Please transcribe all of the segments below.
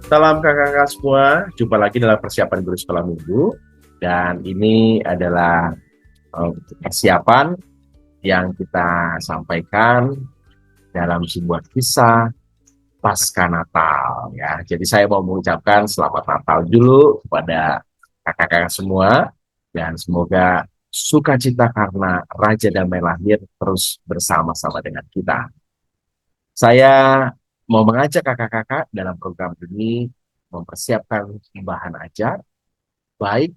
Salam kakak-kakak semua, jumpa lagi dalam persiapan guru sekolah minggu. Dan ini adalah persiapan yang kita sampaikan dalam sebuah kisah pasca Natal ya. Jadi saya mau mengucapkan selamat Natal dulu kepada kakak-kakak semua dan semoga sukacita karena Raja Damai lahir terus bersama-sama dengan kita. Saya mau mengajak kakak-kakak dalam program ini mempersiapkan bahan ajar, baik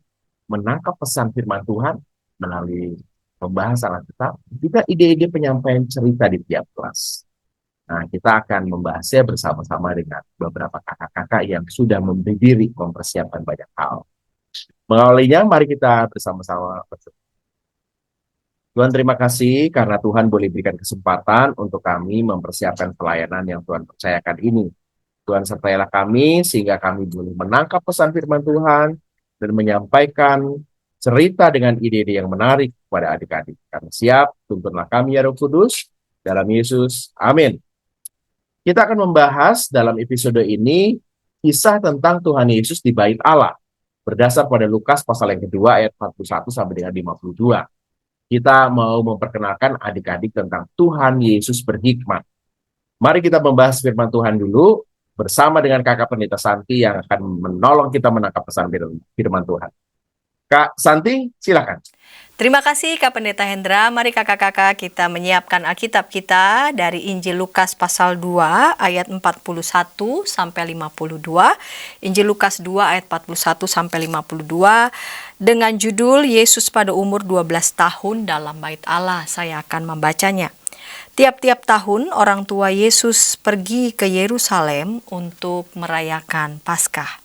menangkap pesan firman Tuhan melalui pembahasan Alkitab, juga ide-ide penyampaian cerita di tiap kelas. Nah, kita akan membahasnya bersama-sama dengan beberapa kakak-kakak yang sudah memberdiri mempersiapkan banyak hal. Mengawalinya, mari kita bersama-sama berdoa. Tuhan, terima kasih karena Tuhan boleh berikan kesempatan untuk kami mempersiapkan pelayanan yang Tuhan percayakan ini. Tuhan sertailah kami sehingga kami boleh menangkap pesan firman Tuhan dan menyampaikan cerita dengan ide-ide yang menarik kepada adik-adik. Kami siap, tuntunlah kami ya Roh Kudus, dalam Yesus, amin. Kita akan membahas dalam episode ini kisah tentang Tuhan Yesus di Bait Allah, berdasar pada Lukas pasal yang kedua ayat 41 sampai dengan 52. Kita mau memperkenalkan adik-adik tentang Tuhan Yesus berhikmat. Mari kita membahas firman Tuhan dulu bersama dengan kakak pendeta Santi yang akan menolong kita menangkap pesan firman Tuhan. Kak Santi, silakan. Terima kasih Kak Pendeta Hendra. Mari kakak-kakak kita menyiapkan Alkitab kita dari Injil Lukas pasal 2 ayat 41 sampai 52. Injil Lukas 2 ayat 41 sampai 52 dengan judul Yesus pada umur 12 tahun dalam Bait Allah. Saya akan membacanya. Tiap-tiap tahun orang tua Yesus pergi ke Yerusalem untuk merayakan Paskah.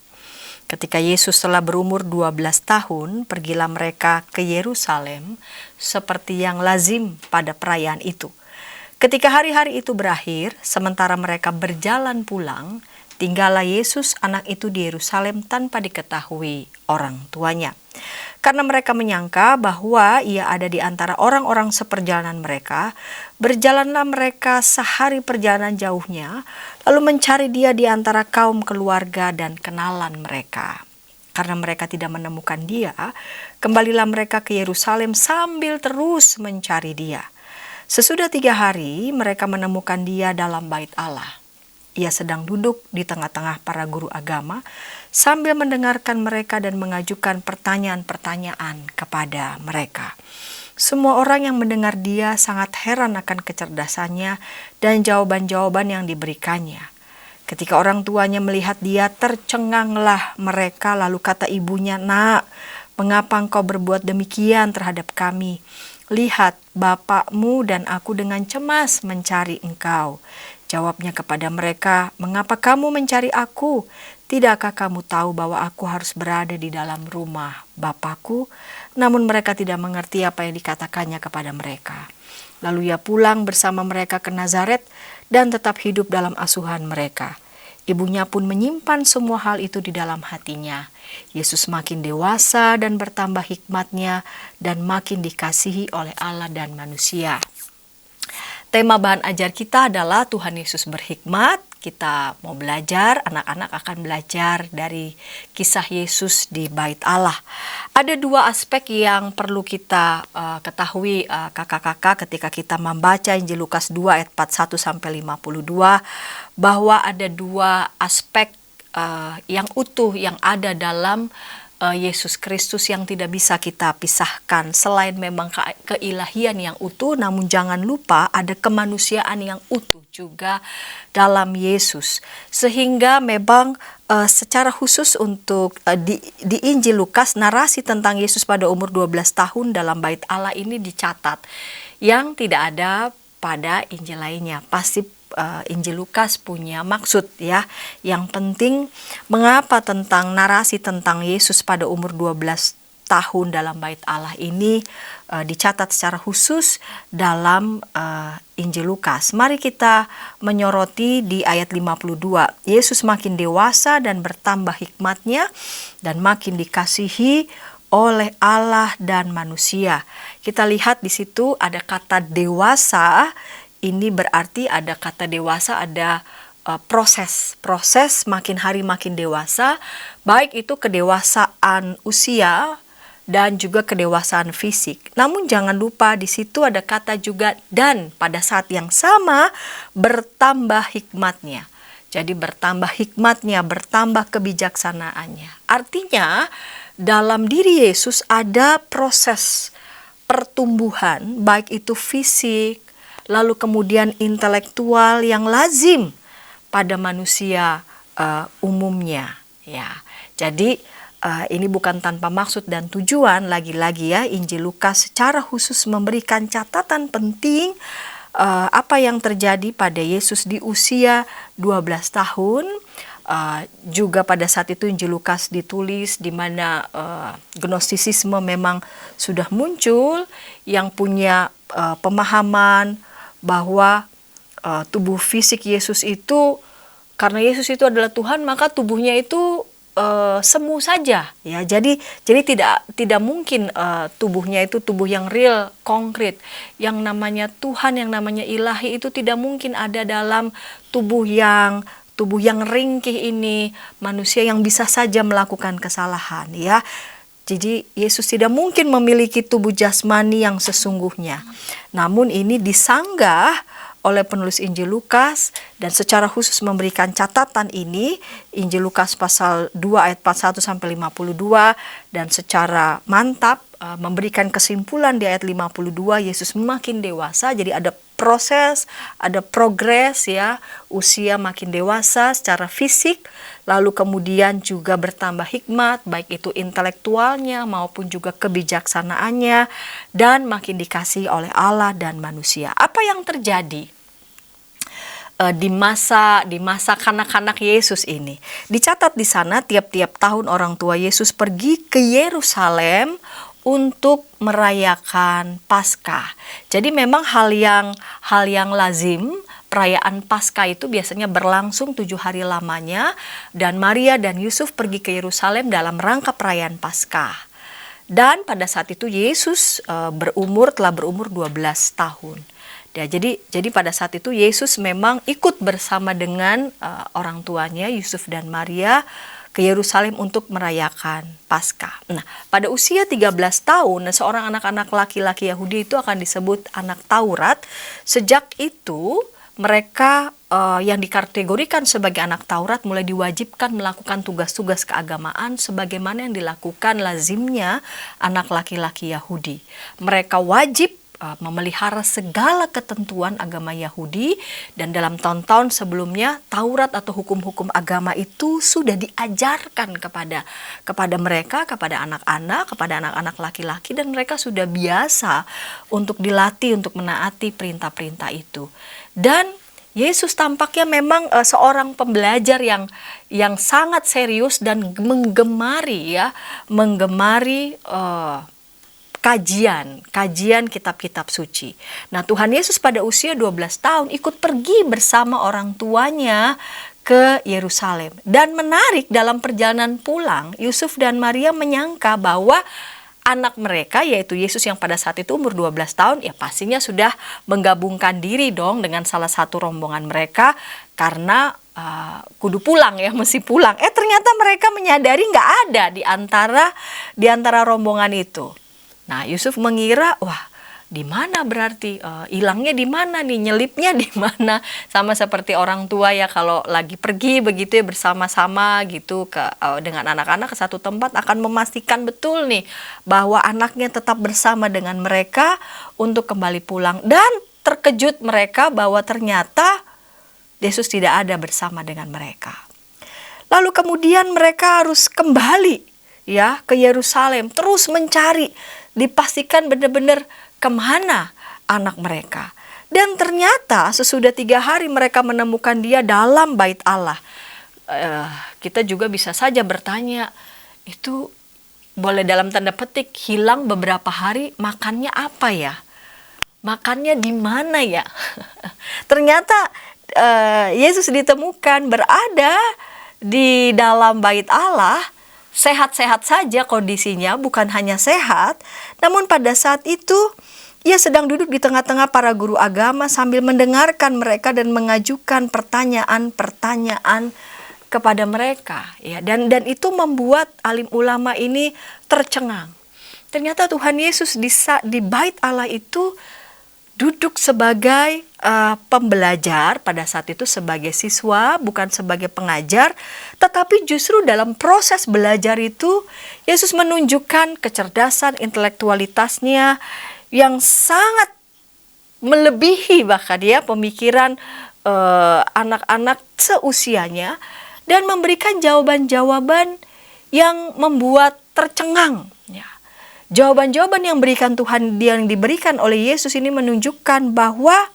Ketika Yesus telah berumur 12 tahun, pergilah mereka ke Yerusalem seperti yang lazim pada perayaan itu. Ketika hari-hari itu berakhir, sementara mereka berjalan pulang, tinggallah Yesus anak itu di Yerusalem tanpa diketahui orang tuanya. Karena mereka menyangka bahwa ia ada di antara orang-orang seperjalanan mereka, berjalanlah mereka sehari perjalanan jauhnya, lalu mencari dia di antara kaum keluarga dan kenalan mereka. Karena mereka tidak menemukan dia, kembalilah mereka ke Yerusalem sambil terus mencari dia. Sesudah 3 hari, mereka menemukan dia dalam Bait Allah. Ia sedang duduk di tengah-tengah para guru agama sambil mendengarkan mereka dan mengajukan pertanyaan-pertanyaan kepada mereka. Semua orang yang mendengar dia sangat heran akan kecerdasannya dan jawaban-jawaban yang diberikannya. Ketika orang tuanya melihat dia, tercenganglah mereka, lalu kata ibunya, "Nak, mengapa engkau berbuat demikian terhadap kami? Lihat, bapakmu dan aku dengan cemas mencari engkau." Jawabnya kepada mereka, "Mengapa kamu mencari aku? Tidakkah kamu tahu bahwa aku harus berada di dalam rumah Bapakku?" Namun mereka tidak mengerti apa yang dikatakannya kepada mereka. Lalu ia pulang bersama mereka ke Nazaret dan tetap hidup dalam asuhan mereka. Ibunya pun menyimpan semua hal itu di dalam hatinya. Yesus makin dewasa dan bertambah hikmatnya dan makin dikasihi oleh Allah dan manusia. Tema bahan ajar kita adalah Tuhan Yesus berhikmat. Kita mau belajar, anak-anak akan belajar dari kisah Yesus di Bait Allah. Ada 2 aspek yang perlu kita ketahui kakak-kakak ketika kita membaca Injil Lukas 2 ayat 41 sampai 52, bahwa ada 2 aspek yang utuh yang ada dalam Yesus Kristus yang tidak bisa kita pisahkan. Selain memang keilahian yang utuh, namun jangan lupa ada kemanusiaan yang utuh juga dalam Yesus. Sehingga memang secara khusus untuk di Injil Lukas, narasi tentang Yesus pada umur 12 tahun dalam Bait Allah ini dicatat, yang tidak ada pada Injil lainnya. Pasti Injil Lukas punya maksud ya. Yang penting mengapa tentang narasi tentang Yesus pada umur 12 tahun dalam Bait Allah ini dicatat secara khusus dalam Injil Lukas. Mari kita menyoroti di ayat 52. Yesus makin dewasa dan bertambah hikmatnya dan makin dikasihi oleh Allah dan manusia. Kita lihat di situ ada kata dewasa. Ini berarti ada kata dewasa, ada proses makin hari makin dewasa, baik itu kedewasaan usia dan juga kedewasaan fisik. Namun jangan lupa di situ ada kata juga dan pada saat yang sama bertambah hikmatnya. Jadi bertambah hikmatnya, bertambah kebijaksanaannya. Artinya dalam diri Yesus ada proses pertumbuhan, baik itu fisik, lalu kemudian intelektual yang lazim pada manusia umumnya. Ya, jadi ini bukan tanpa maksud dan tujuan, lagi-lagi ya Injil Lukas secara khusus memberikan catatan penting apa yang terjadi pada Yesus di usia 12 tahun. Juga pada saat itu Injil Lukas ditulis di mana gnostisisme memang sudah muncul, yang punya pemahaman bahwa tubuh fisik Yesus itu, karena Yesus itu adalah Tuhan, maka tubuhnya itu semu saja ya. Jadi tidak mungkin tubuhnya itu tubuh yang real, konkret. Yang namanya Tuhan, yang namanya ilahi itu tidak mungkin ada dalam tubuh yang ringkih ini, manusia yang bisa saja melakukan kesalahan ya. Jadi Yesus tidak mungkin memiliki tubuh jasmani yang sesungguhnya. Namun ini disanggah oleh penulis Injil Lukas dan secara khusus memberikan catatan ini, Injil Lukas pasal 2 ayat 41 sampai 52, dan secara mantap memberikan kesimpulan di ayat 52, Yesus makin dewasa. Jadi ada proses, ada progres ya, usia makin dewasa secara fisik, lalu kemudian juga bertambah hikmat, baik itu intelektualnya maupun juga kebijaksanaannya, dan makin dikasihi oleh Allah dan manusia. Apa yang terjadi di masa kanak-kanak Yesus ini? Dicatat di sana tiap-tiap tahun orang tua Yesus pergi ke Yerusalem untuk merayakan Paskah. Jadi memang hal yang lazim, perayaan Paskah itu biasanya berlangsung 7 hari lamanya, dan Maria dan Yusuf pergi ke Yerusalem dalam rangka perayaan Paskah. Dan pada saat itu Yesus telah berumur 12 tahun. Ya, jadi pada saat itu Yesus memang ikut bersama dengan orang tuanya Yusuf dan Maria ke Yerusalem untuk merayakan Paskah. Nah, pada usia 13 tahun, seorang anak-anak laki-laki Yahudi itu akan disebut anak Taurat. Sejak itu mereka yang dikategorikan sebagai anak Taurat mulai diwajibkan melakukan tugas-tugas keagamaan sebagaimana yang dilakukan lazimnya anak laki-laki Yahudi. Mereka wajib memelihara segala ketentuan agama Yahudi, dan dalam tahun-tahun sebelumnya Taurat atau hukum-hukum agama itu sudah diajarkan kepada mereka, kepada anak-anak laki-laki, dan mereka sudah biasa untuk dilatih untuk menaati perintah-perintah itu. Dan Yesus tampaknya memang seorang pembelajar yang sangat serius dan menggemari kajian kitab-kitab suci. Nah, Tuhan Yesus pada usia 12 tahun ikut pergi bersama orang tuanya ke Yerusalem. Dan menarik, dalam perjalanan pulang, Yusuf dan Maria menyangka bahwa anak mereka, yaitu Yesus yang pada saat itu umur 12 tahun, ya pastinya sudah menggabungkan diri dong dengan salah satu rombongan mereka, karena kudu pulang ya, mesti pulang. Ternyata mereka menyadari nggak ada di antara rombongan itu. Nah, Yusuf mengira, wah, di mana berarti hilangnya di mana nih, nyelipnya di mana? Sama seperti orang tua ya, kalau lagi pergi begitu ya bersama-sama gitu dengan anak-anak ke satu tempat, akan memastikan betul nih bahwa anaknya tetap bersama dengan mereka untuk kembali pulang. Dan terkejut mereka bahwa ternyata Yesus tidak ada bersama dengan mereka. Lalu kemudian mereka harus kembali ya ke Yerusalem, terus mencari, dipastikan benar-benar kemana anak mereka. Dan ternyata sesudah 3 hari mereka menemukan dia dalam bait Allah. Kita juga bisa saja bertanya, itu boleh dalam tanda petik hilang beberapa hari, makannya apa ya? Makannya di mana ya? Ternyata Yesus ditemukan berada di dalam bait Allah, sehat-sehat saja kondisinya, bukan hanya sehat, namun pada saat itu Ia sedang duduk di tengah-tengah para guru agama sambil mendengarkan mereka dan mengajukan pertanyaan-pertanyaan kepada mereka, ya. Dan itu membuat alim ulama ini tercengang. Ternyata Tuhan Yesus di bait Allah itu duduk sebagai pembelajar, pada saat itu sebagai siswa, bukan sebagai pengajar, tetapi justru dalam proses belajar itu Yesus menunjukkan kecerdasan intelektualitasnya yang sangat melebihi bahkan ya pemikiran anak-anak seusianya, dan memberikan jawaban-jawaban yang membuat tercengang. Ya. Jawaban-jawaban yang diberikan oleh Yesus ini menunjukkan bahwa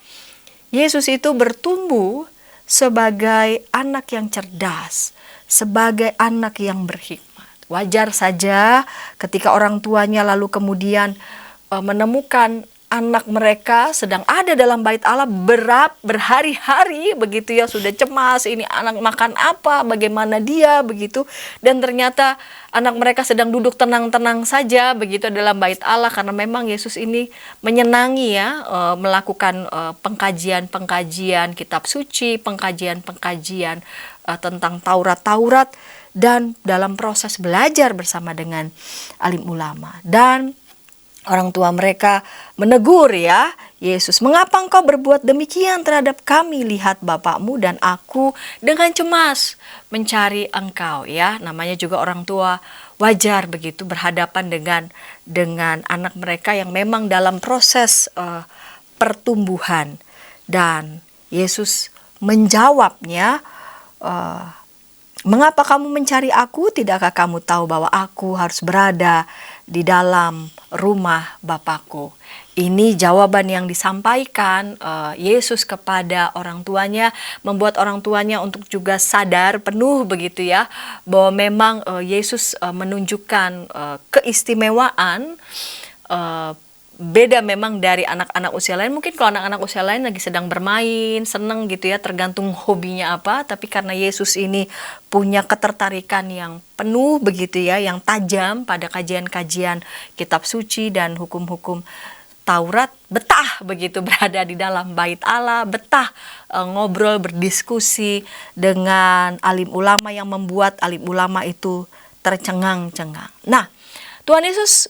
Yesus itu bertumbuh sebagai anak yang cerdas, sebagai anak yang berhikmat. Wajar saja ketika orang tuanya lalu kemudian menemukan anak mereka sedang ada dalam bait Allah berhari-hari begitu ya, sudah cemas, ini anak makan apa, bagaimana dia begitu, dan ternyata anak mereka sedang duduk tenang-tenang saja begitu dalam bait Allah, karena memang Yesus ini menyenangi ya melakukan pengkajian-pengkajian kitab suci, pengkajian-pengkajian tentang Taurat, dan dalam proses belajar bersama dengan alim ulama. Dan orang tua mereka menegur ya Yesus, "Mengapa engkau berbuat demikian terhadap kami? Lihat bapakmu dan aku dengan cemas mencari engkau." Ya, namanya juga orang tua, wajar begitu berhadapan dengan anak mereka yang memang dalam proses pertumbuhan. Dan Yesus menjawabnya, "Mengapa kamu mencari aku? Tidakkah kamu tahu bahwa aku harus berada di dalam rumah Bapakku?" Ini jawaban yang disampaikan Yesus kepada orang tuanya, membuat orang tuanya untuk juga sadar penuh begitu ya, bahwa memang Yesus menunjukkan keistimewaan, beda memang dari anak-anak usia lain. Mungkin kalau anak-anak usia lain lagi sedang bermain, seneng gitu ya, tergantung hobinya apa. Tapi karena Yesus ini punya ketertarikan yang penuh begitu ya, yang tajam pada kajian-kajian kitab suci dan hukum-hukum Taurat, betah begitu berada di dalam bait Allah, betah ngobrol, berdiskusi dengan alim ulama yang membuat alim ulama itu tercengang-cengang. Nah, Tuhan Yesus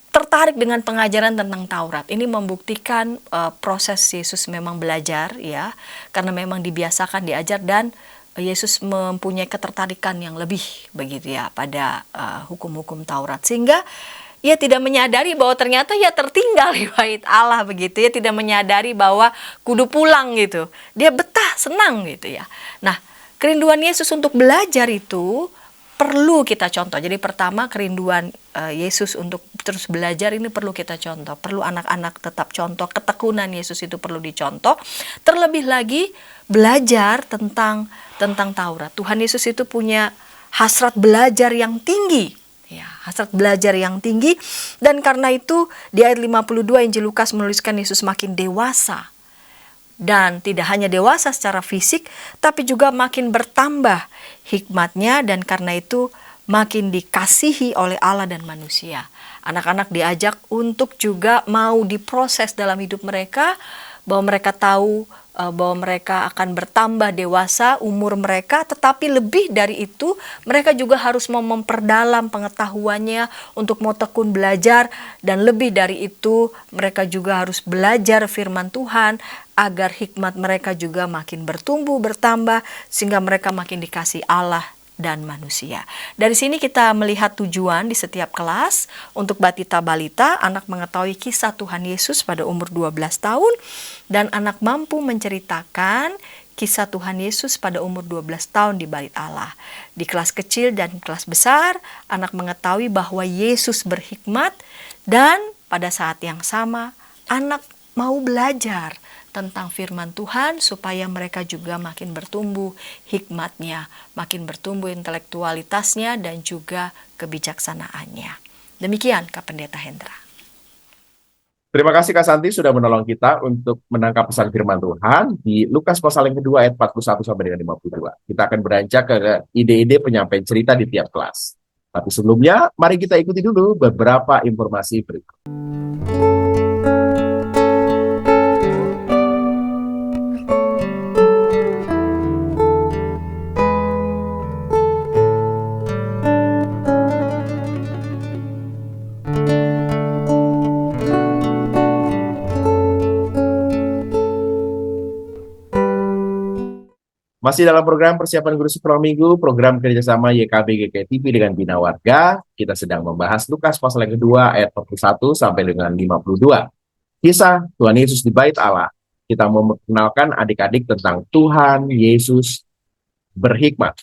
tertarik dengan pengajaran tentang Taurat. Ini membuktikan proses Yesus memang belajar ya, karena memang dibiasakan diajar, dan Yesus mempunyai ketertarikan yang lebih begitu ya pada hukum-hukum Taurat, sehingga ia tidak menyadari bahwa ternyata ia tertinggal di bait Allah begitu ya, tidak menyadari bahwa kudu pulang gitu. Dia betah, senang gitu ya. Nah, kerinduan Yesus untuk belajar itu perlu kita contoh. Jadi pertama, kerinduan Yesus untuk terus belajar ini perlu kita contoh. Perlu anak-anak tetap contoh. Ketekunan Yesus itu perlu dicontoh. Terlebih lagi belajar tentang Taurat. Tuhan Yesus itu punya hasrat belajar yang tinggi. Ya, hasrat belajar yang tinggi. Dan karena itu di ayat 52 Injil Lukas menuliskan Yesus makin dewasa. Dan tidak hanya dewasa secara fisik, tapi juga makin bertambah hikmatnya, dan karena itu makin dikasihi oleh Allah dan manusia. Anak-anak diajak untuk juga mau diproses dalam hidup mereka, bahwa mereka tahu bahwa mereka akan bertambah dewasa umur mereka, tetapi lebih dari itu mereka juga harus mau memperdalam pengetahuannya untuk mau tekun belajar, dan lebih dari itu mereka juga harus belajar firman Tuhan agar hikmat mereka juga makin bertumbuh bertambah, sehingga mereka makin dikasihi Allah dan manusia. Dari sini kita melihat tujuan di setiap kelas untuk batita balita, anak mengetahui kisah Tuhan Yesus pada umur 12 tahun, dan anak mampu menceritakan kisah Tuhan Yesus pada umur 12 tahun di bait Allah. Di kelas kecil dan kelas besar, anak mengetahui bahwa Yesus berhikmat, dan pada saat yang sama anak mau belajar tentang firman Tuhan supaya mereka juga makin bertumbuh hikmatnya, makin bertumbuh intelektualitasnya dan juga kebijaksanaannya. Demikian Kak Pendeta Hendra. Terima kasih Kak Santi sudah menolong kita untuk menangkap pesan firman Tuhan di Lukas pasal yang kedua ayat 41 sampai dengan 52. Kita akan beranjak ke ide-ide penyampaian cerita di tiap kelas. Tapi sebelumnya, mari kita ikuti dulu beberapa informasi berikut. Masih dalam program persiapan guru sekolah minggu, program kerjasama YKB GKTV dengan Bina Warga, kita sedang membahas Lukas pasal yang kedua ayat 41 sampai dengan 52. Kisah Tuhan Yesus di Bait Allah. Kita memperkenalkan adik-adik tentang Tuhan Yesus berhikmat.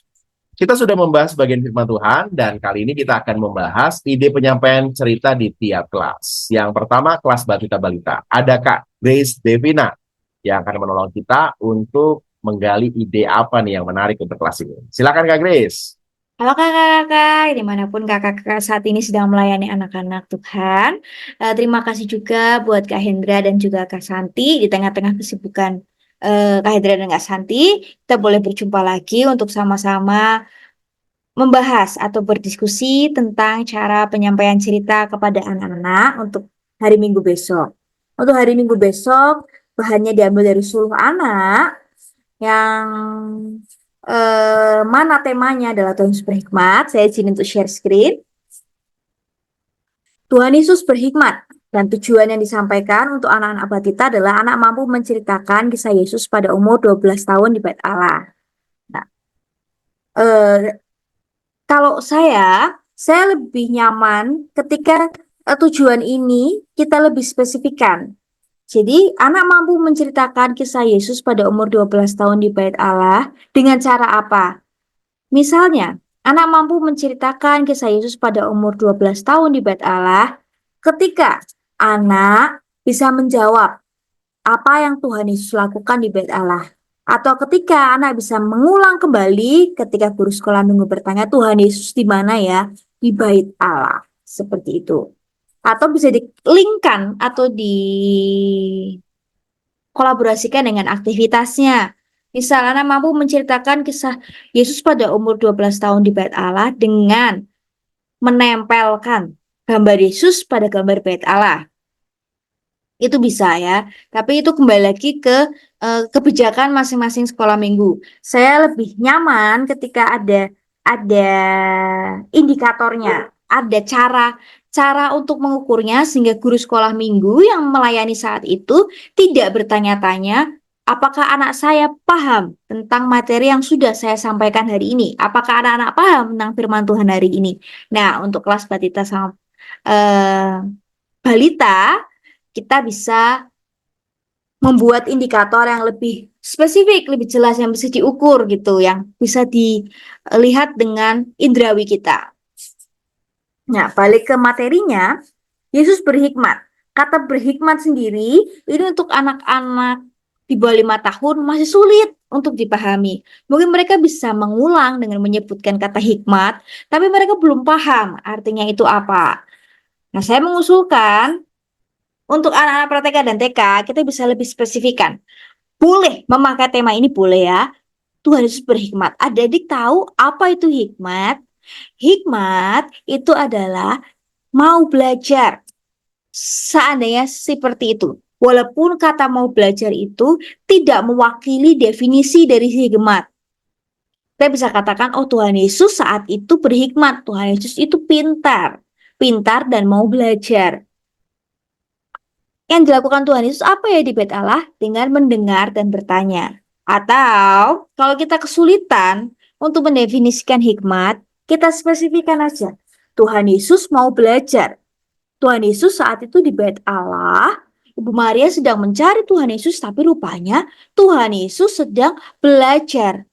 Kita sudah membahas bagian firman Tuhan dan kali ini kita akan membahas ide penyampaian cerita di tiap kelas. Yang pertama kelas Batita Balita. Ada Kak Grace Devina yang akan menolong kita untuk menggali ide apa nih yang menarik untuk kelas ini. Silakan Kak Grace. Halo kakak-kakak, dimanapun kakak-kakak saat ini sedang melayani anak-anak Tuhan. Terima kasih juga buat Kak Hendra dan juga Kak Santi. Di tengah-tengah kesibukan Kak Hendra dan Kak Santi, kita boleh berjumpa lagi untuk sama-sama membahas atau berdiskusi tentang cara penyampaian cerita kepada anak-anak untuk hari Minggu besok. Untuk hari Minggu besok, bahannya diambil dari Suluh Anak yang mana temanya adalah Tuhan Yesus berhikmat. Saya izin untuk share screen. Tuhan Yesus berhikmat dan tujuan yang disampaikan untuk anak-anak Batita adalah anak mampu menceritakan kisah Yesus pada umur 12 tahun di Bait Allah. Nah, kalau saya lebih nyaman ketika tujuan ini kita lebih spesifikkan. Jadi, anak mampu menceritakan kisah Yesus pada umur 12 tahun di Bait Allah dengan cara apa? Misalnya, anak mampu menceritakan kisah Yesus pada umur 12 tahun di Bait Allah ketika anak bisa menjawab apa yang Tuhan Yesus lakukan di Bait Allah. Atau ketika anak bisa mengulang kembali ketika guru sekolah minggu bertanya, Tuhan Yesus di mana ya? Di Bait Allah. Seperti itu. Atau bisa di-linkkan atau dikolaborasikan dengan aktivitasnya. Misal anak mampu menceritakan kisah Yesus pada umur 12 tahun di Bait Allah dengan menempelkan gambar Yesus pada gambar Bait Allah. Itu bisa ya, tapi itu kembali lagi ke kebijakan masing-masing sekolah minggu. Saya lebih nyaman ketika ada indikatornya, ada cara untuk mengukurnya sehingga guru sekolah minggu yang melayani saat itu tidak bertanya-tanya apakah anak saya paham tentang materi yang sudah saya sampaikan hari ini, apakah anak-anak paham tentang firman Tuhan hari ini. Nah, untuk kelas Batita sama Balita, kita bisa membuat indikator yang lebih spesifik, lebih jelas, yang bisa diukur gitu, yang bisa dilihat dengan indrawi kita. Nah, balik ke materinya, Yesus berhikmat. Kata berhikmat sendiri, ini untuk anak-anak di bawah 5 tahun masih sulit untuk dipahami. Mungkin mereka bisa mengulang dengan menyebutkan kata hikmat, tapi mereka belum paham artinya itu apa. Nah, saya mengusulkan untuk anak-anak pra-TK dan TK, kita bisa lebih spesifikkan. Boleh memakai tema ini, boleh ya. Tuhan Yesus berhikmat. Adik-adik tahu apa itu hikmat? Hikmat itu adalah mau belajar. Seandainya seperti itu. Walaupun kata mau belajar itu tidak mewakili definisi dari hikmat. Kita bisa katakan, oh Tuhan Yesus saat itu berhikmat. Tuhan Yesus itu pintar. Pintar dan mau belajar. Yang dilakukan Tuhan Yesus apa ya di Bait Allah? Dengan mendengar dan bertanya. Atau kalau kita kesulitan untuk mendefinisikan hikmat, kita spesifikkan aja. Tuhan Yesus mau belajar. Tuhan Yesus saat itu di Bait Allah, Ibu Maria sedang mencari Tuhan Yesus, tapi rupanya Tuhan Yesus sedang belajar.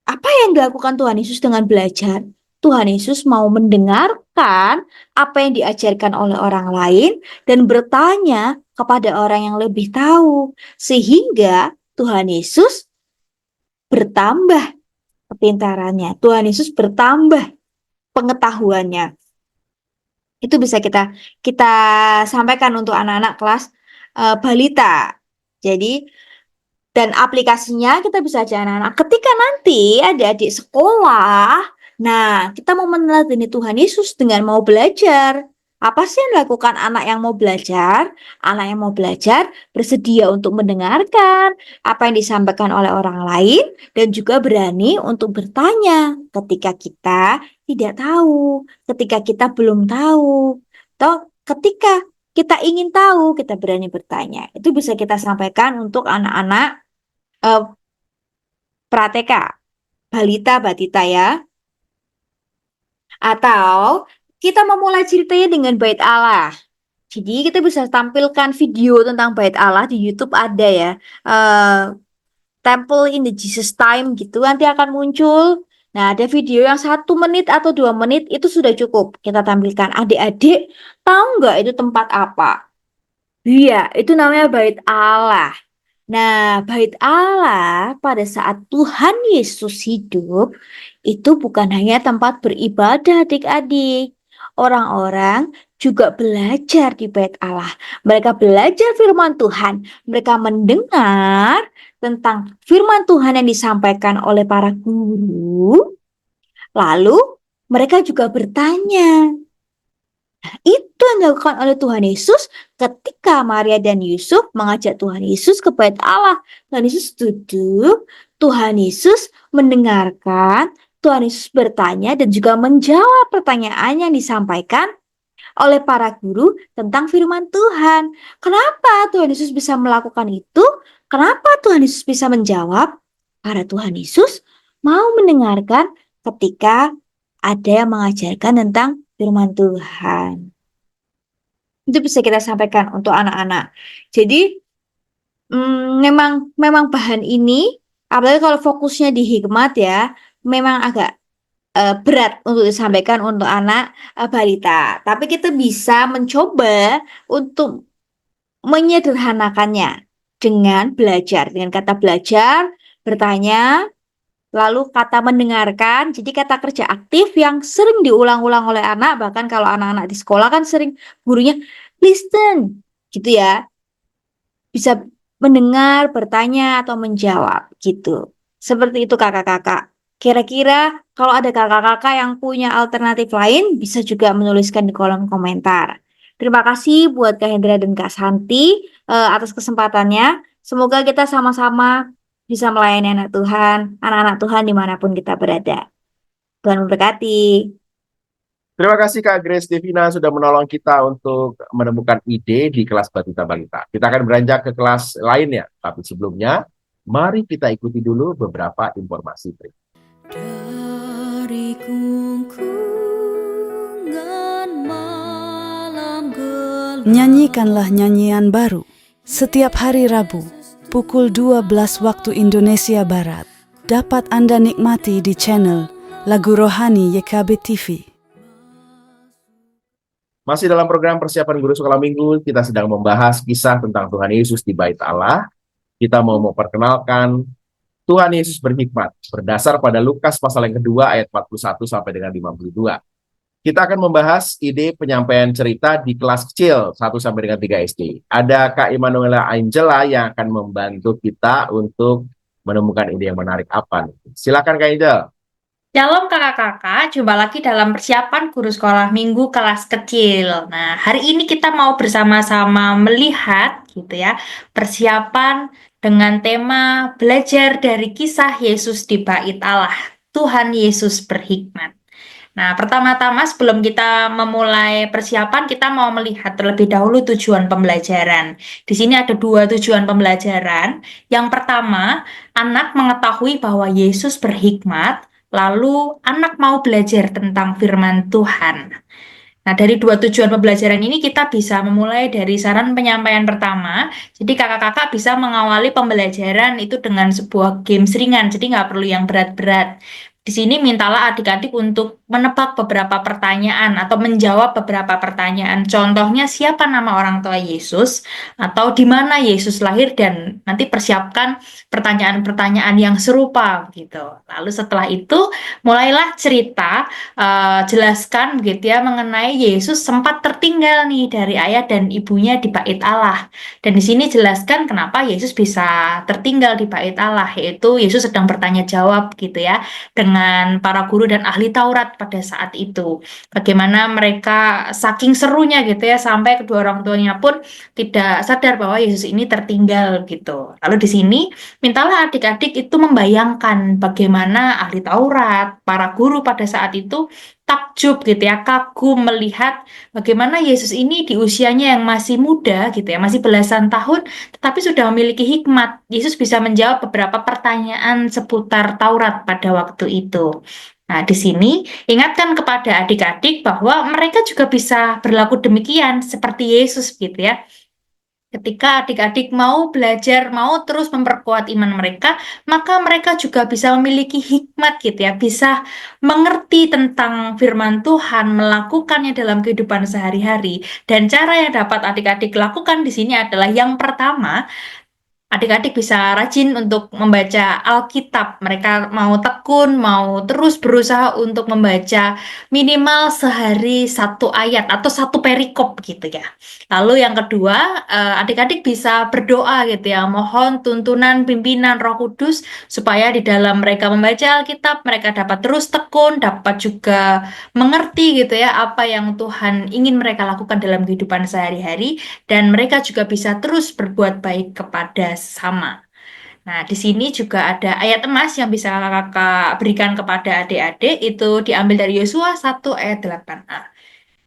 Apa yang dilakukan Tuhan Yesus dengan belajar? Tuhan Yesus mau mendengarkan apa yang diajarkan oleh orang lain dan bertanya kepada orang yang lebih tahu. Sehingga Tuhan Yesus bertambah kepintarannya. Tuhan Yesus bertambah pengetahuannya. Itu bisa kita sampaikan untuk anak-anak kelas balita. Jadi dan aplikasinya kita bisa aja anak-anak. Ketika nanti adik-adik sekolah, nah kita mau meneladani Tuhan Yesus dengan mau belajar. Apa sih yang dilakukan anak yang mau belajar? Anak yang mau belajar bersedia untuk mendengarkan apa yang disampaikan oleh orang lain dan juga berani untuk bertanya ketika kita tidak tahu, ketika kita belum tahu, atau ketika kita ingin tahu, kita berani bertanya. Itu bisa kita sampaikan untuk anak-anak pra-TK. balita batita ya. Atau kita memulai ceritanya dengan bait Allah. Jadi kita bisa tampilkan video tentang bait Allah di YouTube ada ya. Eh, Temple in the Jesus Time gitu nanti akan muncul. Nah, ada video yang 1 menit atau 2 menit itu sudah cukup kita tampilkan. Adik-adik tahu nggak itu tempat apa? Iya, itu namanya bait Allah. Nah, bait Allah pada saat Tuhan Yesus hidup itu bukan hanya tempat beribadah adik-adik. Orang-orang juga belajar di bait Allah. Mereka belajar firman Tuhan. Mereka mendengar tentang firman Tuhan yang disampaikan oleh para guru. Lalu mereka juga bertanya. Itu yang dilakukan oleh Tuhan Yesus ketika Maria dan Yusuf mengajak Tuhan Yesus ke bait Allah. Tuhan Yesus duduk, Tuhan Yesus mendengarkan, Tuhan Yesus bertanya dan juga menjawab pertanyaan yang disampaikan oleh para guru tentang firman Tuhan. Kenapa Tuhan Yesus bisa melakukan itu? Kenapa Tuhan Yesus bisa menjawab? Karena Tuhan Yesus mau mendengarkan ketika ada yang mengajarkan tentang firman Tuhan. Itu bisa kita sampaikan untuk anak-anak. Jadi memang memang bahan ini, apalagi kalau fokusnya di hikmat ya, memang agak berat untuk disampaikan untuk anak balita. Tapi kita bisa mencoba untuk menyederhanakannya dengan belajar, dengan kata belajar, bertanya, lalu kata mendengarkan. Jadi kata kerja aktif yang sering diulang-ulang oleh anak, bahkan kalau anak-anak di sekolah kan sering gurunya listen gitu ya. Bisa mendengar, bertanya atau menjawab gitu. Seperti itu kakak-kakak. Kira-kira kalau ada kakak-kakak yang punya alternatif lain bisa juga menuliskan di kolom komentar. Terima kasih buat Kak Hendra dan Kak Santi atas kesempatannya. Semoga kita sama-sama bisa melayani anak-anak Tuhan dimanapun kita berada. Tuhan memberkati. Terima kasih Kak Grace Devina sudah menolong kita untuk menemukan ide di kelas Batita Balita. Kita akan beranjak ke kelas lainnya, tapi sebelumnya mari kita ikuti dulu beberapa informasi berikut. Dari gungkungan malam gelap. Nyanyikanlah nyanyian baru setiap hari Rabu pukul 12 waktu Indonesia Barat. Dapat Anda nikmati di channel Lagu Rohani YKB TV. Masih dalam program persiapan guru sekolah minggu, kita sedang membahas kisah tentang Tuhan Yesus di bait Allah. Kita mau memperkenalkan Tuhan Yesus berhikmat berdasar pada Lukas pasal yang kedua ayat 41 sampai dengan 52. Kita akan membahas ide penyampaian cerita di kelas kecil 1 sampai dengan 3 SD. Ada Kak Immanuela Angela yang akan membantu kita untuk menemukan ide yang menarik apa. Silakan Kak Angel. Shalom kakak-kakak, jumpa lagi dalam persiapan guru sekolah minggu kelas kecil. Nah, hari ini kita mau bersama-sama melihat gitu ya, persiapan dengan tema belajar dari kisah Yesus di bait Allah. Tuhan Yesus berhikmat. Nah, pertama-tama sebelum kita memulai persiapan, kita mau melihat terlebih dahulu tujuan pembelajaran. Di sini ada 2 tujuan pembelajaran. Yang pertama, anak mengetahui bahwa Yesus berhikmat. Lalu anak mau belajar tentang firman Tuhan. Nah, dari 2 tujuan pembelajaran ini kita bisa memulai dari saran penyampaian pertama. Jadi kakak-kakak bisa mengawali pembelajaran itu dengan sebuah game ringan, jadi nggak perlu yang berat-berat. Di sini mintalah adik-adik untuk menebak beberapa pertanyaan atau menjawab beberapa pertanyaan. Contohnya siapa nama orang tua Yesus atau di mana Yesus lahir dan nanti persiapkan pertanyaan-pertanyaan yang serupa gitu. Lalu setelah itu mulailah cerita, jelaskan begitu ya mengenai Yesus sempat tertinggal nih dari ayah dan ibunya di bait Allah. Dan di sini jelaskan kenapa Yesus bisa tertinggal di bait Allah, yaitu Yesus sedang bertanya jawab gitu ya dengan para guru dan ahli Taurat pada saat itu. Bagaimana mereka saking serunya gitu ya sampai kedua orang tuanya pun tidak sadar bahwa Yesus ini tertinggal gitu. Lalu di sini mintalah adik-adik itu membayangkan bagaimana ahli Taurat, para guru pada saat itu takjub gitu ya, kagum melihat bagaimana Yesus ini di usianya yang masih muda gitu ya, masih belasan tahun, tetapi sudah memiliki hikmat. Yesus bisa menjawab beberapa pertanyaan seputar Taurat pada waktu itu. Nah, di sini ingatkan kepada adik-adik bahwa mereka juga bisa berlaku demikian seperti Yesus gitu ya. Ketika adik-adik mau belajar, mau terus memperkuat iman mereka, maka mereka juga bisa memiliki hikmat gitu ya, bisa mengerti tentang firman Tuhan, melakukannya dalam kehidupan sehari-hari. Dan cara yang dapat adik-adik lakukan di sini adalah yang pertama, adik-adik bisa rajin untuk membaca Alkitab. Mereka mau tekun, mau terus berusaha untuk membaca minimal sehari satu ayat atau satu perikop gitu ya. Lalu yang kedua, adik-adik bisa berdoa gitu ya, mohon tuntunan pimpinan Roh Kudus supaya di dalam mereka membaca Alkitab, mereka dapat terus tekun, dapat juga mengerti gitu ya apa yang Tuhan ingin mereka lakukan dalam kehidupan sehari-hari, dan mereka juga bisa terus berbuat baik kepada sesama. Nah, di sini juga ada ayat emas yang bisa kakak berikan kepada adik-adik, itu diambil dari Yosua 1 ayat 8a.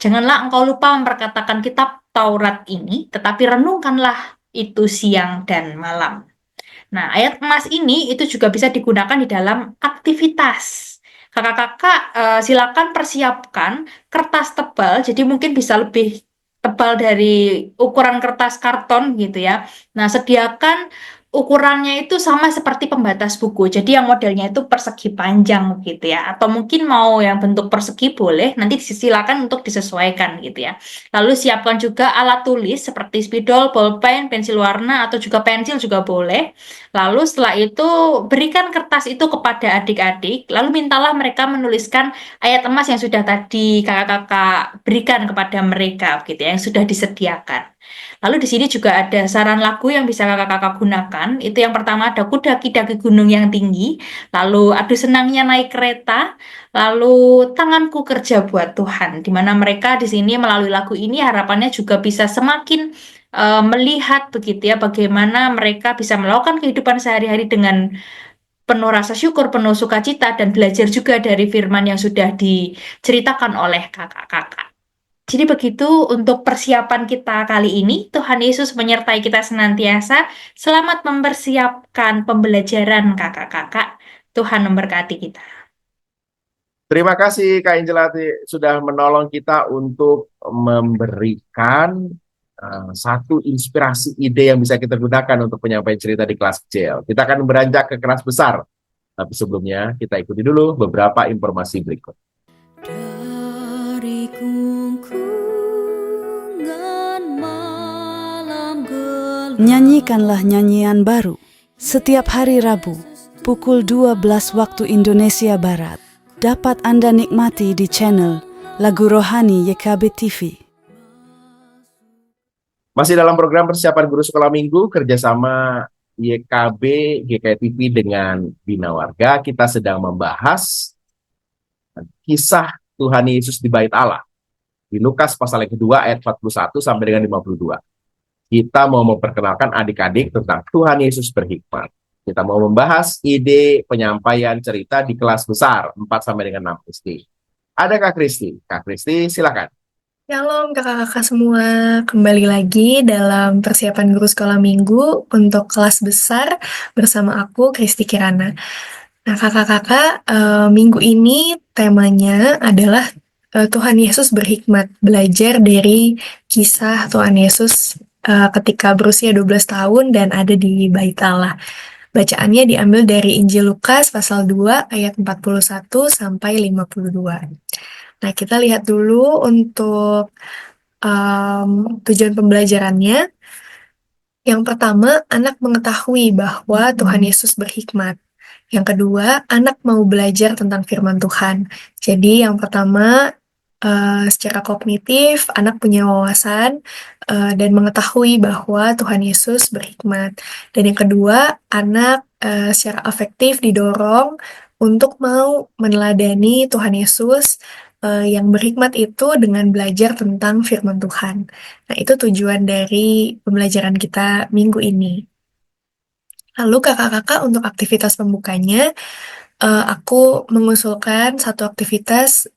Janganlah engkau lupa memperkatakan kitab Taurat ini, tetapi renungkanlah itu siang dan malam. Nah, ayat emas ini itu juga bisa digunakan di dalam aktivitas. Kakak-kakak, silakan persiapkan kertas tebal, jadi mungkin bisa lebih tebal dari ukuran kertas karton gitu ya. Nah, sediakan ukurannya itu sama seperti pembatas buku. Jadi yang modelnya itu persegi panjang gitu ya. Atau mungkin mau yang bentuk persegi boleh, nanti silakan untuk disesuaikan gitu ya. Lalu siapkan juga alat tulis seperti spidol, bolpen, pensil warna, atau juga pensil juga boleh. Lalu setelah itu berikan kertas itu kepada adik-adik, lalu mintalah mereka menuliskan ayat emas yang sudah tadi kakak-kakak berikan kepada mereka gitu ya, yang sudah disediakan. Lalu di sini juga ada saran lagu yang bisa kakak-kakak gunakan. Itu yang pertama ada Ku Daki-Daki Gunung Yang Tinggi, lalu Adu Senangnya Naik Kereta, lalu Tanganku Kerja Buat Tuhan. Di mana mereka di sini melalui lagu ini harapannya juga bisa semakin melihat begitu ya bagaimana mereka bisa melakukan kehidupan sehari-hari dengan penuh rasa syukur, penuh sukacita, dan belajar juga dari firman yang sudah diceritakan oleh kakak-kakak. Jadi begitu untuk persiapan kita kali ini. Tuhan Yesus menyertai kita senantiasa. Selamat mempersiapkan pembelajaran kakak-kakak. Tuhan memberkati kita. Terima kasih Kak Injelati sudah menolong kita untuk memberikan satu inspirasi ide yang bisa kita gunakan untuk penyampaian cerita di kelas kecil. Kita akan beranjak ke kelas besar. Tapi sebelumnya kita ikuti dulu beberapa informasi berikut. Dari gungkungan malam gelap. Nyanyikanlah nyanyian baru setiap hari Rabu pukul 12 waktu Indonesia Barat. Dapat Anda nikmati di channel Lagu Rohani YKB TV. Masih dalam program persiapan guru sekolah minggu kerjasama YKB GKTV dengan Bina Warga, kita sedang membahas kisah Tuhan Yesus di Bait Allah di Lukas pasal yang kedua ayat 41 sampai dengan 52. Kita mau memperkenalkan adik-adik tentang Tuhan Yesus berhikmat. Kita mau membahas ide penyampaian cerita di kelas besar 4 sampai dengan 6 SD. Ada Kak Kristi. Kak Kristi, silakan. Shalom kakak-kakak semua, kembali lagi dalam persiapan guru sekolah minggu untuk kelas besar bersama aku, Kristi Kirana. Nah kakak-kakak, minggu ini temanya adalah Tuhan Yesus berhikmat, belajar dari kisah Tuhan Yesus ketika berusia 12 tahun dan ada di Bait Allah. Bacaannya diambil dari Injil Lukas pasal 2 ayat 41 sampai 52. Nah, kita lihat dulu untuk tujuan pembelajarannya. Yang pertama, anak mengetahui bahwa Tuhan Yesus berhikmat. Yang kedua, anak mau belajar tentang firman Tuhan. Jadi, yang pertama, secara kognitif, anak punya wawasan dan mengetahui bahwa Tuhan Yesus berhikmat. Dan yang kedua, anak secara afektif didorong untuk mau meneladani Tuhan Yesus yang berhikmat itu dengan belajar tentang firman Tuhan. Nah, itu tujuan dari pembelajaran kita minggu ini. Lalu kakak-kakak untuk aktivitas pembukanya, aku mengusulkan satu aktivitas,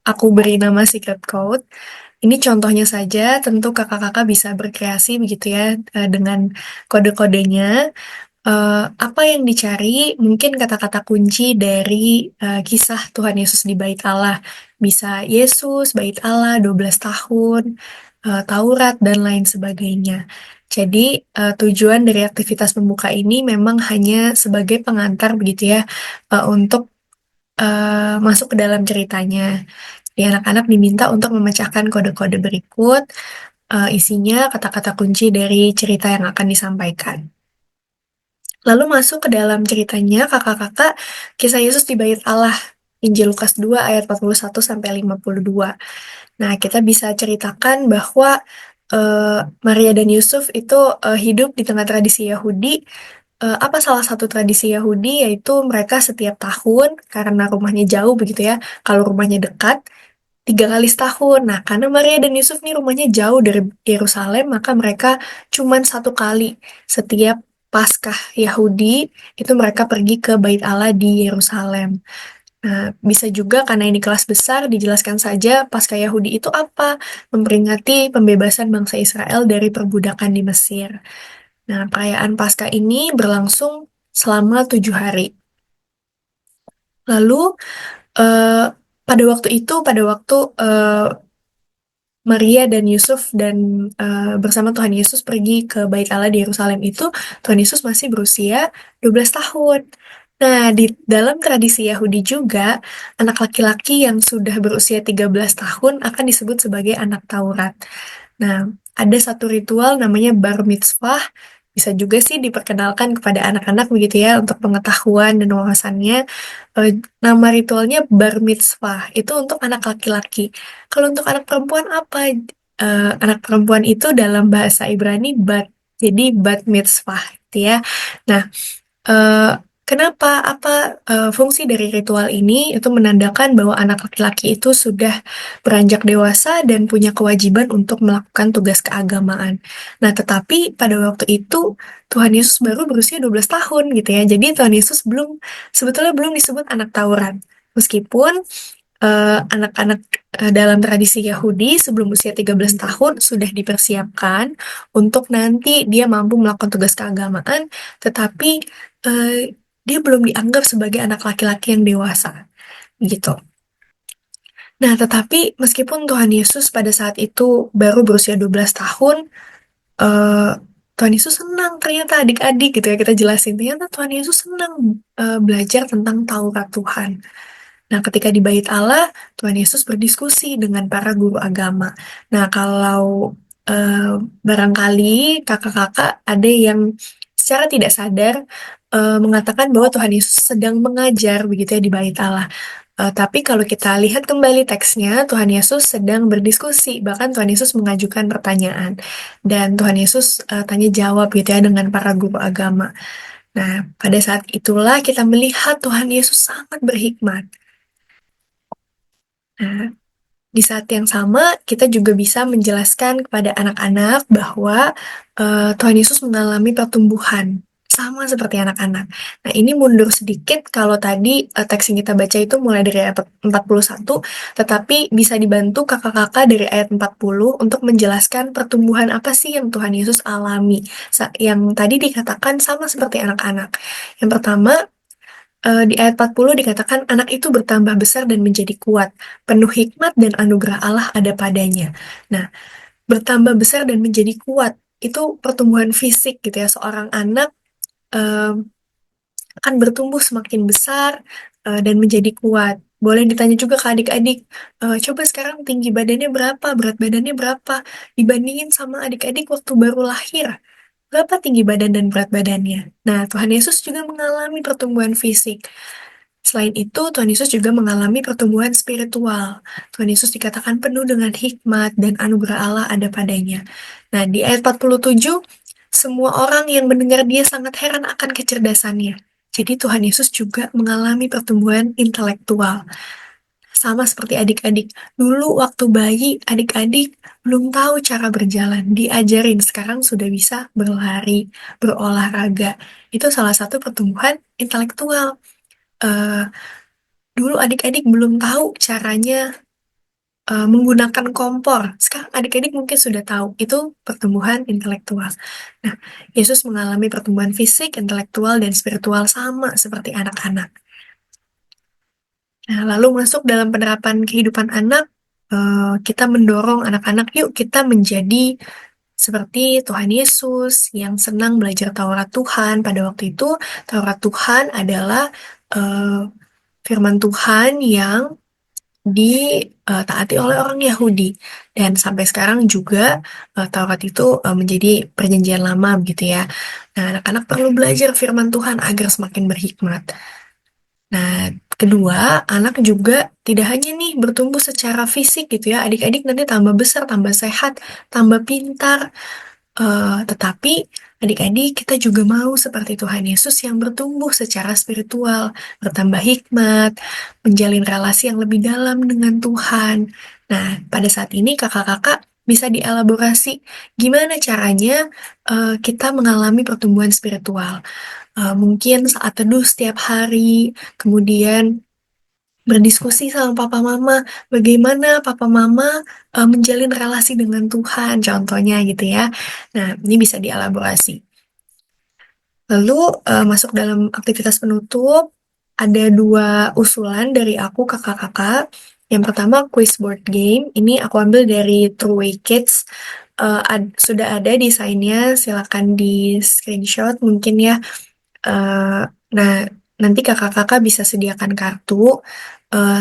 aku beri nama Secret Code. Ini contohnya saja, tentu kakak-kakak bisa berkreasi begitu ya, dengan kode-kodenya. Apa yang dicari? Mungkin kata-kata kunci dari kisah Tuhan Yesus di Bait Allah. Bisa Yesus, Bait Allah, 12 tahun, Taurat, dan lain sebagainya. Jadi, tujuan dari aktivitas pembuka ini memang hanya sebagai pengantar begitu ya, untuk masuk ke dalam ceritanya. Jadi anak-anak diminta untuk memecahkan kode-kode berikut, isinya kata-kata kunci dari cerita yang akan disampaikan. Lalu masuk ke dalam ceritanya kakak-kakak kisah Yesus di Bait Allah, Injil Lukas 2 ayat 41 sampai 52. Nah, kita bisa ceritakan bahwa Maria dan Yusuf itu hidup di tengah tradisi Yahudi. Apa salah satu tradisi Yahudi yaitu mereka setiap tahun karena rumahnya jauh begitu ya, kalau rumahnya dekat 3 kali setahun. Nah, karena Maria dan Yusuf nih rumahnya jauh dari Yerusalem, maka mereka cuman 1 kali setiap Paskah Yahudi itu mereka pergi ke Bait Allah di Yerusalem. Nah, bisa juga karena ini kelas besar dijelaskan saja Paskah Yahudi itu apa? Memperingati pembebasan bangsa Israel dari perbudakan di Mesir. Nah, perayaan Paskah ini berlangsung selama 7 hari. Lalu pada waktu itu, pada waktu Maria dan Yusuf dan bersama Tuhan Yesus pergi ke Bait Allah di Yerusalem itu, Tuhan Yesus masih berusia 12 tahun. Nah, di dalam tradisi Yahudi juga, anak laki-laki yang sudah berusia 13 tahun akan disebut sebagai anak Taurat. Nah, ada satu ritual namanya bar mitzvah, bisa juga sih diperkenalkan kepada anak-anak begitu ya, untuk pengetahuan dan wawasannya. Nama ritualnya bar mitzvah, itu untuk anak laki-laki. Kalau untuk anak perempuan apa? Anak perempuan itu dalam bahasa Ibrani bat, jadi bat mitzvah gitu ya. Nah, eh, kenapa? Apa fungsi dari ritual ini? Itu menandakan bahwa anak laki-laki itu sudah beranjak dewasa dan punya kewajiban untuk melakukan tugas keagamaan. Nah, tetapi pada waktu itu Tuhan Yesus baru berusia 12 tahun gitu ya. Jadi Tuhan Yesus sebetulnya belum disebut anak Taurat. Meskipun anak-anak dalam tradisi Yahudi sebelum usia 13 tahun sudah dipersiapkan untuk nanti dia mampu melakukan tugas keagamaan, tetapi dia belum dianggap sebagai anak laki-laki yang dewasa, gitu. Nah, tetapi meskipun Tuhan Yesus pada saat itu baru berusia 12 tahun, eh, Tuhan Yesus senang ternyata adik-adik gitu ya, kita jelasin. Ternyata Tuhan Yesus senang belajar tentang Taurat Tuhan. Nah, ketika di Bait Allah, Tuhan Yesus berdiskusi dengan para guru agama. Nah, kalau barangkali kakak-kakak ada yang secara tidak sadar mengatakan bahwa Tuhan Yesus sedang mengajar begitu ya di Bait Allah. Tapi kalau kita lihat kembali teksnya, Tuhan Yesus sedang berdiskusi, bahkan Tuhan Yesus mengajukan pertanyaan. Dan Tuhan Yesus tanya jawab gitu ya dengan para guru agama. Nah, pada saat itulah kita melihat Tuhan Yesus sangat berhikmat. Nah, di saat yang sama, kita juga bisa menjelaskan kepada anak-anak bahwa Tuhan Yesus mengalami pertumbuhan, sama seperti anak-anak. Nah, ini mundur sedikit kalau tadi teks yang kita baca itu mulai dari ayat 41, tetapi bisa dibantu kakak-kakak dari ayat 40 untuk menjelaskan pertumbuhan apa sih yang Tuhan Yesus alami. Yang tadi dikatakan sama seperti anak-anak. Yang pertama, di ayat 40 dikatakan anak itu bertambah besar dan menjadi kuat, penuh hikmat dan anugerah Allah ada padanya. Nah, bertambah besar dan menjadi kuat, itu pertumbuhan fisik gitu ya. Seorang anak akan bertumbuh semakin besar dan menjadi kuat. Boleh ditanya juga ke adik-adik, coba sekarang tinggi badannya berapa, berat badannya berapa, dibandingin sama adik-adik waktu baru lahir. Berapa tinggi badan dan berat badannya? Nah, Tuhan Yesus juga mengalami pertumbuhan fisik. Selain itu, Tuhan Yesus juga mengalami pertumbuhan spiritual. Tuhan Yesus dikatakan penuh dengan hikmat dan anugerah Allah ada padanya. Nah, di ayat 47, semua orang yang mendengar dia sangat heran akan kecerdasannya. Jadi Tuhan Yesus juga mengalami pertumbuhan intelektual. Sama seperti adik-adik. Dulu waktu bayi, adik-adik belum tahu cara berjalan. Diajarin, sekarang sudah bisa berlari, berolahraga. Itu salah satu pertumbuhan intelektual. eh, dulu adik-adik belum tahu caranya menggunakan kompor. Sekarang adik-adik mungkin sudah tahu, itu pertumbuhan intelektual. Nah, Yesus mengalami pertumbuhan fisik, intelektual, dan spiritual sama seperti anak-anak. Nah, lalu masuk dalam penerapan kehidupan anak, kita mendorong anak-anak, yuk kita menjadi seperti Tuhan Yesus yang senang belajar Taurat Tuhan. Pada waktu itu, Taurat Tuhan adalah eh, firman Tuhan yang ditaati oleh orang Yahudi. Dan sampai sekarang juga Taurat itu menjadi perjanjian lama gitu ya. Nah, anak-anak perlu belajar firman Tuhan agar semakin berhikmat. Nah, kedua, anak juga tidak hanya nih bertumbuh secara fisik gitu ya. Adik-adik nanti tambah besar, tambah sehat, tambah pintar. Tetapi adik-adik kita juga mau seperti Tuhan Yesus yang bertumbuh secara spiritual, bertambah hikmat, menjalin relasi yang lebih dalam dengan Tuhan. Nah, pada saat ini kakak-kakak bisa dielaborasi gimana caranya kita mengalami pertumbuhan spiritual. Mungkin saat teduh setiap hari, kemudian berdiskusi sama papa mama, bagaimana papa mama menjalin relasi dengan Tuhan, contohnya gitu ya. Nah, ini bisa dielaborasi. Lalu masuk dalam aktivitas penutup, ada dua usulan dari aku kakak-kakak. Yang pertama quiz board game, ini aku ambil dari True Way Kids. Sudah ada desainnya, silakan di screenshot mungkin ya. Nah, nanti kakak-kakak bisa sediakan kartu.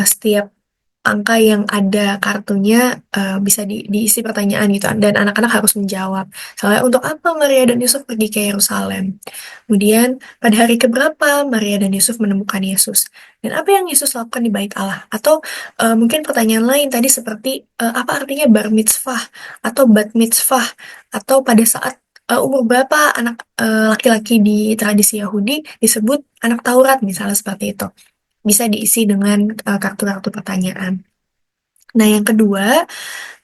Setiap angka yang ada kartunya bisa diisi pertanyaan gitu, dan anak-anak harus menjawab. Soalnya untuk apa Maria dan Yusuf pergi ke Yerusalem? Kemudian pada hari keberapa Maria dan Yusuf menemukan Yesus? Dan apa yang Yesus lakukan di bait Allah? Atau mungkin pertanyaan lain tadi seperti apa artinya bar mitzvah atau bat mitzvah? Atau pada saat umur berapa anak laki-laki di tradisi Yahudi disebut anak Taurat misalnya seperti itu. Bisa diisi dengan kartu-kartu pertanyaan. Nah, yang kedua,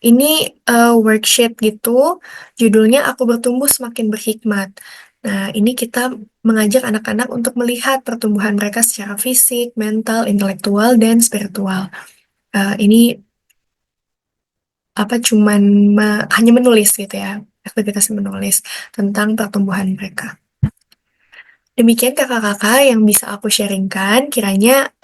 ini worksheet gitu, judulnya Aku Bertumbuh Semakin Berhikmat. Nah, ini kita mengajak anak-anak untuk melihat pertumbuhan mereka secara fisik, mental, intelektual, dan spiritual. Ini hanya menulis gitu ya, aktivitas menulis tentang pertumbuhan mereka. Demikian kakak-kakak yang bisa aku sharingkan, kiranya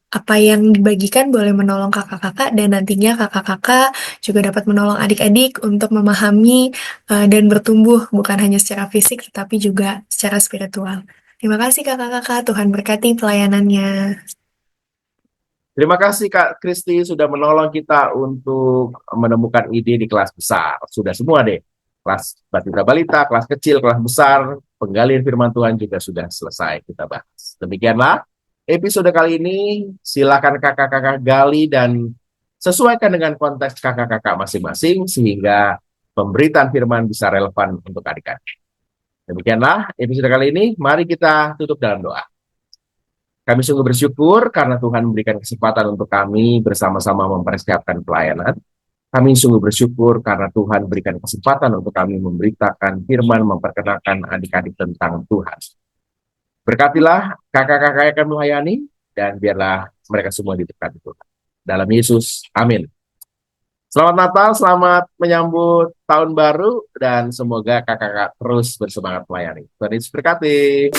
apa yang dibagikan boleh menolong kakak-kakak dan nantinya kakak-kakak juga dapat menolong adik-adik untuk memahami dan bertumbuh bukan hanya secara fisik tetapi juga secara spiritual. Terima kasih kakak-kakak, Tuhan berkati pelayanannya. Terima kasih Kak Kristi sudah menolong kita untuk menemukan ide di kelas besar. Sudah semua deh. Kelas balita, kelas kecil, kelas besar, penggalian firman Tuhan juga sudah selesai kita bahas. Demikianlah episode kali ini. Silakan kakak-kakak gali dan sesuaikan dengan konteks kakak-kakak masing-masing sehingga pemberitaan firman bisa relevan untuk adik-adik. Demikianlah episode kali ini. Mari kita tutup dalam doa. Kami sungguh bersyukur karena Tuhan memberikan kesempatan untuk kami bersama-sama mempersiapkan pelayanan. Kami sungguh bersyukur karena Tuhan berikan kesempatan untuk kami memberitakan firman, memperkenalkan adik-adik tentang Tuhan. Berkatilah kakak-kakak yang akan melayani, dan biarlah mereka semua diberkati Tuhan. Dalam Yesus, amin. Selamat Natal, selamat menyambut tahun baru, dan semoga kakak-kakak terus bersemangat melayani. Tuhan Yesus berkati.